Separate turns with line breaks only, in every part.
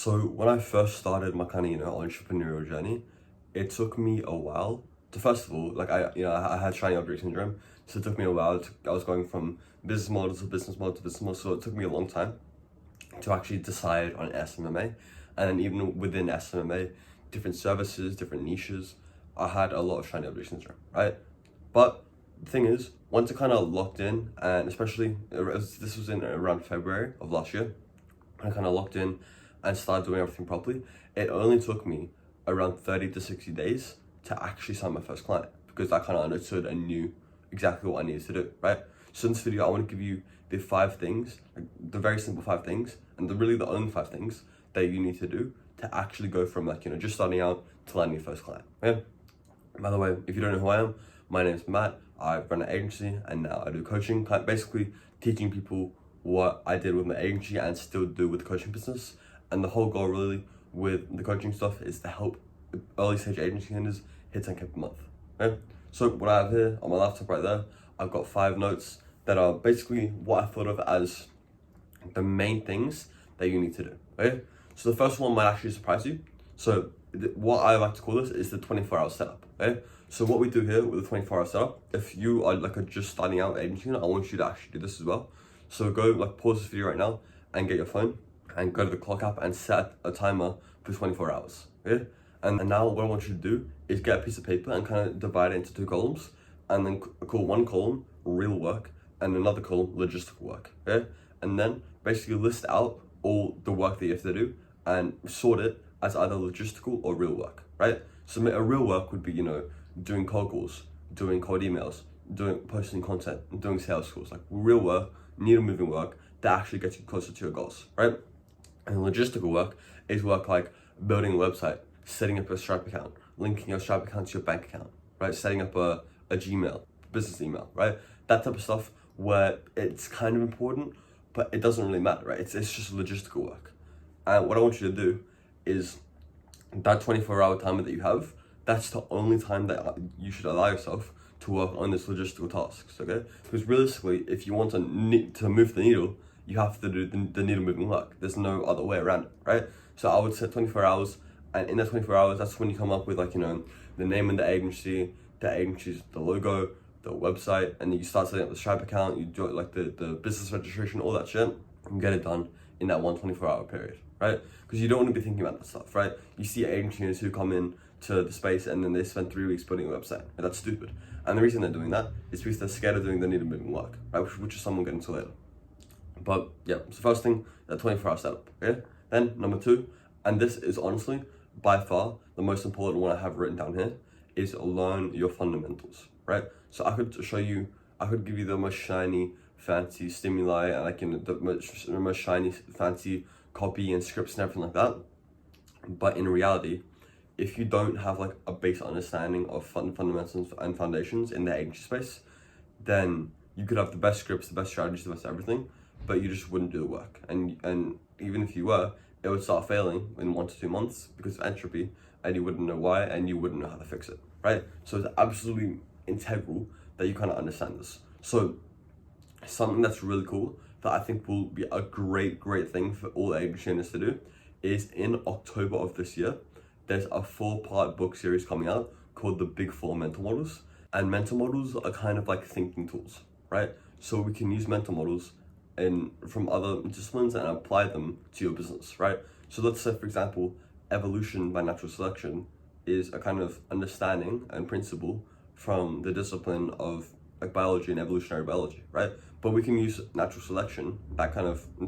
So when I first started my kind of, entrepreneurial journey, it took me a while to, first of all, like I had shiny object syndrome. So it took me a while I was going from business model to business model to business model. So it took me a long time to actually decide on SMMA. And then even within SMMA, different services, different niches, I had a lot of shiny object syndrome, right? But the thing is, once it kind of locked in, and especially this was in around February of last year, I kind of locked in and started doing everything properly. It only took me around 30 to 60 days to actually sign my first client, because I kind of understood and knew exactly what I needed to do, right? So in this video, I want to give you the 5 things, like the very simple 5 things, and really the only 5 things that you need to do to actually go from just starting out to landing your first client. Yeah. By the way, if you don't know who I am, my name is Matt. I run an agency and now I do coaching, basically teaching people what I did with my agency and still do with the coaching business. And the whole goal really with the coaching stuff is to help early stage agency owners hit 10K per month. Okay? So what I have here on my laptop right there, I've got 5 notes that are basically what I thought of as the main things that you need to do. Okay? So the first one might actually surprise you. So what I like to call this is the 24-hour setup. Okay? So what we do here with the 24-hour setup, if you are like a just starting out agency, I want you to actually do this as well. So go pause this video right now and get your phone and go to the clock app and set a timer for 24 hours. Okay? And now what I want you to do is get a piece of paper and kind of divide it into 2 columns, and then call one column real work and another column logistical work. Okay? And then basically list out all the work that you have to do and sort it as either logistical or real work, right? So a real work would be, doing cold calls, doing cold emails, posting content, doing sales calls, like real work, needle moving work that actually gets you closer to your goals, right? And logistical work is work like building a website, setting up a Stripe account, linking your Stripe account to your bank account, right? Setting up a Gmail, business email, right? That type of stuff where it's kind of important, but it doesn't really matter, right? It's just logistical work. And what I want you to do is that 24-hour timer that you have, that's the only time that you should allow yourself to work on this logistical tasks, okay? Because realistically, if you want to move the needle, you have to do the needle moving work. There's no other way around it, right? So I would set 24 hours, and in that 24 hours, that's when you come up with the name of the agency's the logo, the website, and you start setting up the Stripe account, you do the business registration, all that shit, and get it done in that 24-hour period, right? Because you don't want to be thinking about that stuff, right? You see agencies who come in to the space and then they spend 3 weeks building a website, and that's stupid. And the reason they're doing that is because they're scared of doing the needle moving work, right? Which is something we'll get into later. But yeah, so first thing, that 24-hour setup, okay? Then number 2, and this is honestly by far the most important one I have written down here, is learn your fundamentals, right? So I could give you the most shiny, fancy stimuli and the most shiny, fancy copy and scripts and everything like that. But in reality, if you don't have a basic understanding of fundamentals and foundations in the agency space, then you could have the best scripts, the best strategies, the best everything, but you just wouldn't do the work. And even if you were, it would start failing in 1 to 2 months because of entropy, and you wouldn't know why, and you wouldn't know how to fix it, right? So it's absolutely integral that you kind of understand this. So something that's really cool that I think will be a great thing for all agency owners to do is in October of this year, there's a 4-part book series coming out called the Big 4 Mental Models. And mental models are kind of like thinking tools, right? So we can use mental models from other disciplines and apply them to your business, right? So let's say, for example, evolution by natural selection is a kind of understanding and principle from the discipline of biology and evolutionary biology, right? But we can use natural selection, that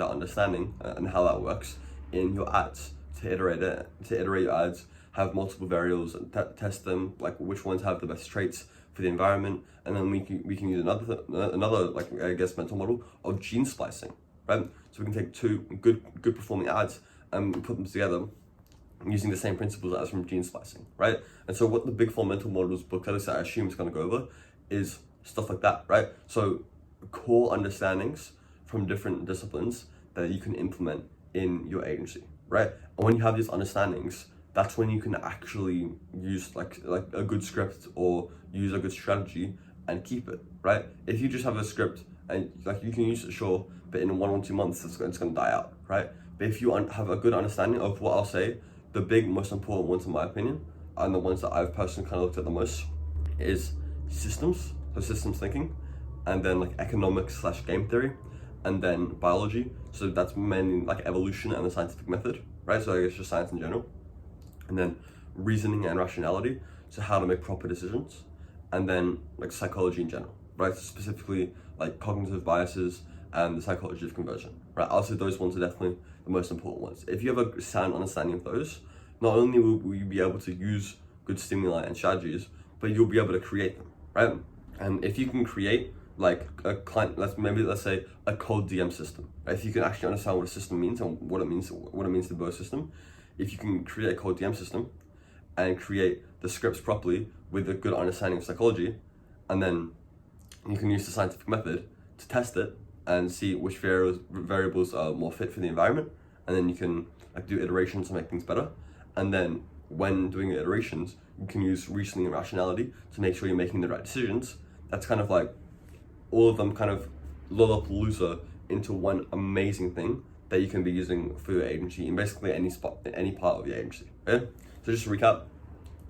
understanding and how that works in your ads to iterate your ads, have multiple variables and test them, which ones have the best traits for the environment, and then we can use another mental model of gene splicing, right? So we can take 2 good performing ads and put them together using the same principles as from gene splicing, right? And so what the Big 4 Mental Models book, that I assume is going to go over, is stuff like that, right? So core understandings from different disciplines that you can implement in your agency, right? And when you have these understandings, that's when you can actually use a good script or use a good strategy and keep it, right? If you just have a script and you can use it, sure, but in 1 or 2 months it's going to die out, right? But if you have a good understanding of what I'll say, the big, most important ones in my opinion, and the ones that I've personally kind of looked at the most, is systems, so systems thinking, and then like economics / game theory, and then biology. So that's mainly like evolution and the scientific method, right? So I guess just science in general. And then reasoning and rationality, so how to make proper decisions. And then like psychology in general, right? So specifically like cognitive biases and the psychology of conversion, right? I'll say those ones are definitely the most important ones. If you have a sound understanding of those, not only will you be able to use good stimuli and strategies, but you'll be able to create them, right? And if you can create like a client, let's say a cold DM system, right? If you can actually understand what a system means and what it means to build a system, if you can create a cold DM system and create the scripts properly with a good understanding of psychology, and then you can use the scientific method to test it and see which variables are more fit for the environment, and then you can like do iterations to make things better. And then when doing the iterations, you can use reasoning and rationality to make sure you're making the right decisions. That's kind of like all of them kind of lollapalooza into one amazing thing that you can be using for your agency in basically any spot, any part of your agency. Okay? So just to recap,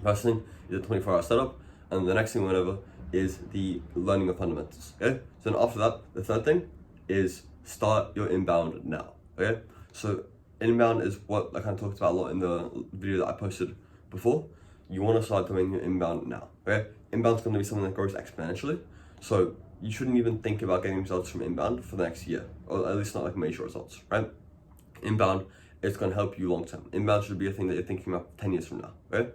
first thing is a 24-hour setup, and the next thing we went over is the learning of fundamentals. Okay? So then after that, the third thing is start your inbound now. Okay? So inbound is what I kind of talked about a lot in the video that I posted before. You want to start doing your inbound now. Okay? Inbound is going to be something that grows exponentially. So you shouldn't even think about getting results from inbound for the next year, or at least not like major results, right? Inbound is going to help you long term. Inbound should be a thing that you're thinking about 10 years from now, right?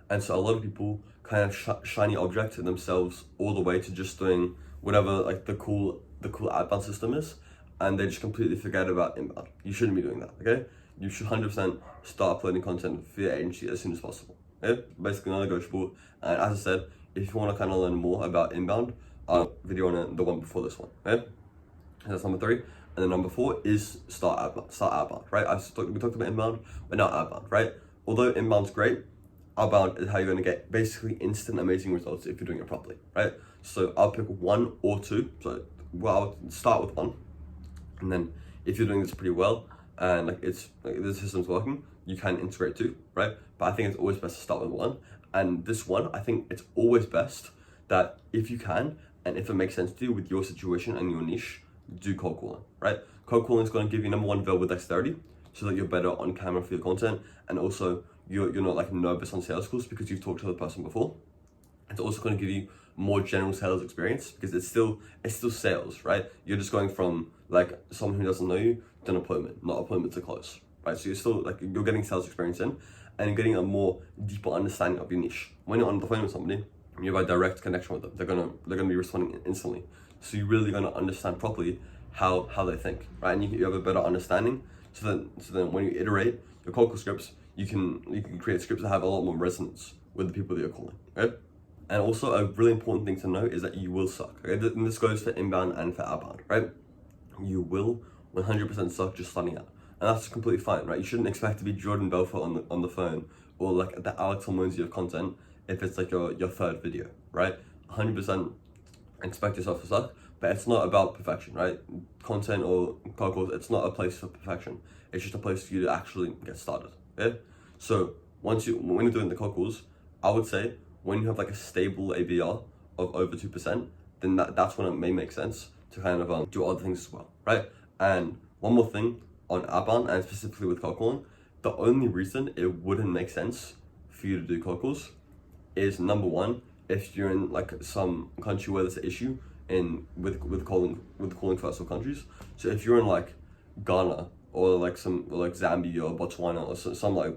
And so a lot of people kind of shiny object themselves all the way to just doing whatever like the cool outbound system is, and they just completely forget about inbound. You shouldn't be doing that, okay? You should 100% start uploading content for your agency as soon as possible, okay? Basically non-negotiable. And as I said, if you want to kind of learn more about inbound, video on it, the one before this one, okay? And that's number 3. And then number 4 is start outbound, right? We talked about inbound, but now outbound, right? Although inbound's great, outbound is how you're going to get basically instant amazing results if you're doing it properly, right? So I'll pick 1 or 2. So I'll start with 1, and then if you're doing this pretty well and like it's like the system's working, you can integrate 2, right? But I think it's always best to start with 1. And this one, I think it's always best that if you can, and if it makes sense to you with your situation and your niche, do cold calling, right? Cold calling is going to give you number 1, verbal dexterity, so that you're better on camera for your content, and also you're not like nervous on sales calls because you've talked to the person before. It's also going to give you more general sales experience because it's still sales, right? You're just going from like someone who doesn't know you to an appointment, not appointment to close, right? So you're still like you're getting sales experience in, and you're getting a more deeper understanding of your niche. When you're on the phone with somebody, you have a direct connection with them. They're gonna be responding instantly. So you're really gonna understand properly how they think, right? And you have a better understanding. So then when you iterate your cold call scripts, you can create scripts that have a lot more resonance with the people that you're calling, right? And also a really important thing to know is that you will suck. Okay, and this goes for inbound and for outbound, right? You will 100% suck just starting out, and that's completely fine, right? You shouldn't expect to be Jordan Belfort on the phone or like the Alex Hormozy of content if it's like your 3rd video, right? 100% expect yourself to suck, but it's not about perfection, right? Content or cold calls, it's not a place for perfection. It's just a place for you to actually get started, okay? So when you're doing the cold calls, I would say when you have like a stable ABR of over 2%, then that's when it may make sense to kind of do other things as well, right? And one more thing on outbound, and specifically with cold calling, the only reason it wouldn't make sense for you to do cold calls is number 1, if you're in like some country where there's an issue with calling first world countries. So if you're in like Ghana or like Zambia or Botswana or some like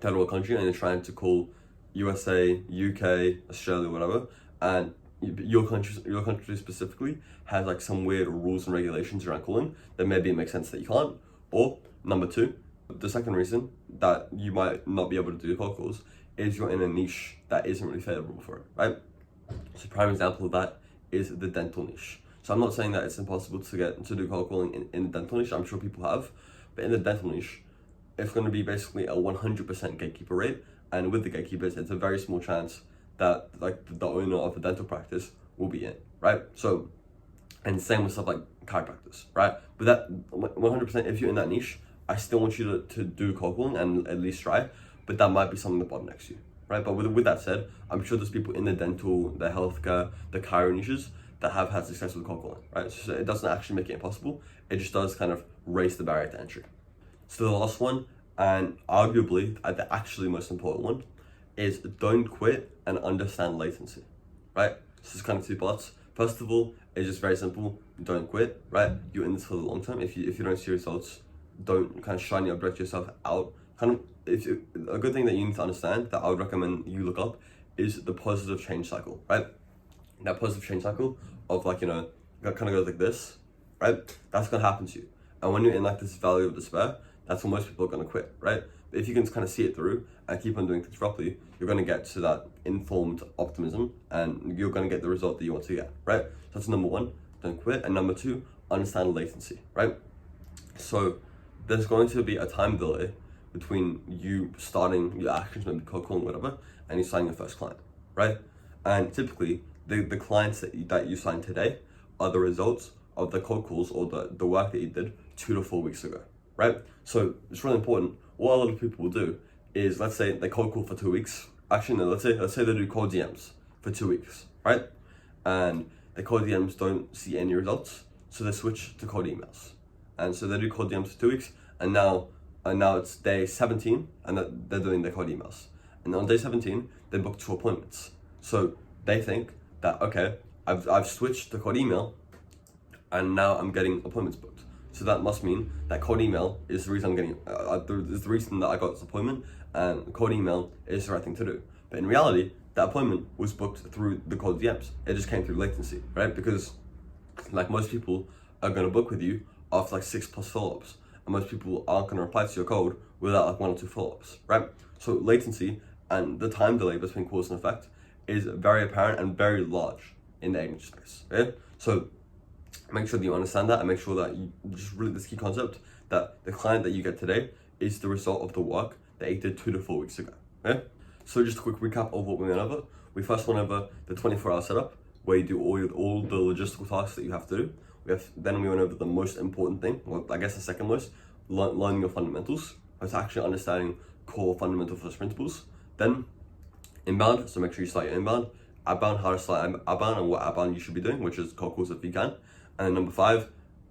third world country, and you're trying to call USA, UK, Australia, whatever, and your country specifically has like some weird rules and regulations around calling, then maybe it makes sense that you can't. Or number 2, the second reason that you might not be able to do cold calls is you're in a niche that isn't really favorable for it, right? So a prime example of that is the dental niche. So I'm not saying that it's impossible to do cold calling in the dental niche. I'm sure people have, but in the dental niche, it's going to be basically a 100% gatekeeper rate, and with the gatekeepers, it's a very small chance that like the owner of a dental practice will be in, right? So, and same with stuff like chiropractors, right? But that 100%, if you're in that niche, I still want you to do cold calling and at least try, but that might be something that bottlenecks you, right? But with that said, I'm sure there's people in the dental, the healthcare, the chiro niches that have had success with cold calling, right? So it doesn't actually make it impossible. It just does kind of raise the barrier to entry. So the last one, and arguably the actually most important one, is don't quit and understand latency, right? So it's kind of two parts. First of all, it's just very simple. Don't quit, right? You're in this for the long term. If you don't see results, don't kind of shiny object yourself out. Kind of, a good thing that you need to understand that I would recommend you look up is the positive change cycle, right? That positive change cycle of like, kind of goes like this, right? That's gonna happen to you. And when you're in like this valley of despair, that's when most people are gonna quit, right? But if you can kind of see it through and keep on doing things properly, you're gonna get to that informed optimism and you're gonna get the result that you want to get, right? So that's number one, don't quit. And number two, understand latency, right? So there's going to be a time delay between you starting your actions, maybe cold calling, whatever, and you signing your first client, right? And typically, the clients that you sign today are the results of the cold calls or the work that you did 2 to 4 weeks ago, right? So it's really important. What a lot of people will do is, let's say they cold call for 2 weeks. Actually, no, let's say they do cold DMs for 2 weeks, right? And the cold DMs don't see any results, so they switch to cold emails. And so they do cold DMs for 2 weeks, and now it's day 17, and they're doing their cold emails. And on day 17, they book 2 appointments. So they think that, okay, I've switched to cold email, and now I'm getting appointments booked. So that must mean that cold email is the reason I'm getting, is the reason that I got this appointment, and cold email is the right thing to do. But in reality, that appointment was booked through the cold DMs. It just came through latency, right? Because like most people are gonna book with you after like 6+ follow-ups, and most people aren't gonna reply to your code without like 1 or 2 follow-ups, right? So latency and the time delay between cause and effect is very apparent and very large in the agency space, okay? So make sure that you understand that, and make sure that you just really this key concept that the client that you get today is the result of the work that you did 2 to 4 weeks ago, okay? So just a quick recap of what we went over. We first went over the 24-hour setup, where you do all the logistical tasks that you have to do. Then we went over the most important thing, well, I guess the second most, learning your fundamentals. It's actually understanding core fundamental first principles. Then inbound, so make sure you start your inbound. Outbound, how to start outbound and what outbound you should be doing, which is cold calls if you can. And then number 5,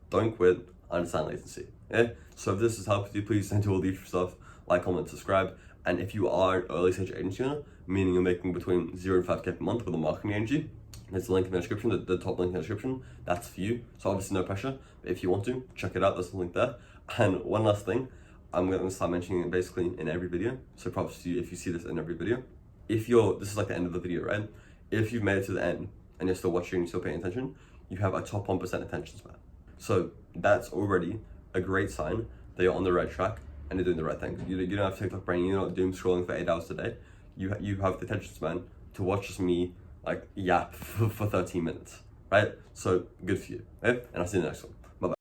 don't quit, understand latency. Yeah. So if this has helped you, please do all the extra stuff, like, comment, subscribe. And if you are an early stage agency owner, meaning you're making between 0 and 5K per month with a marketing agency, there's a link in the description, the top link in the description. That's for you. So obviously no pressure, but if you want to, check it out. There's a link there. And one last thing, I'm going to start mentioning it basically in every video. So props to you if you see this in every video. This is like the end of the video, right? If you've made it to the end and you're still watching and still paying attention, you have a top 1% attention span. So that's already a great sign that you're on the right track and you're doing the right thing. You don't have TikTok brain, you're not doom scrolling for 8 hours a day. You have the attention span to watch just me like yap for 13 minutes, right? So good for you, okay? And I'll see you in the next one.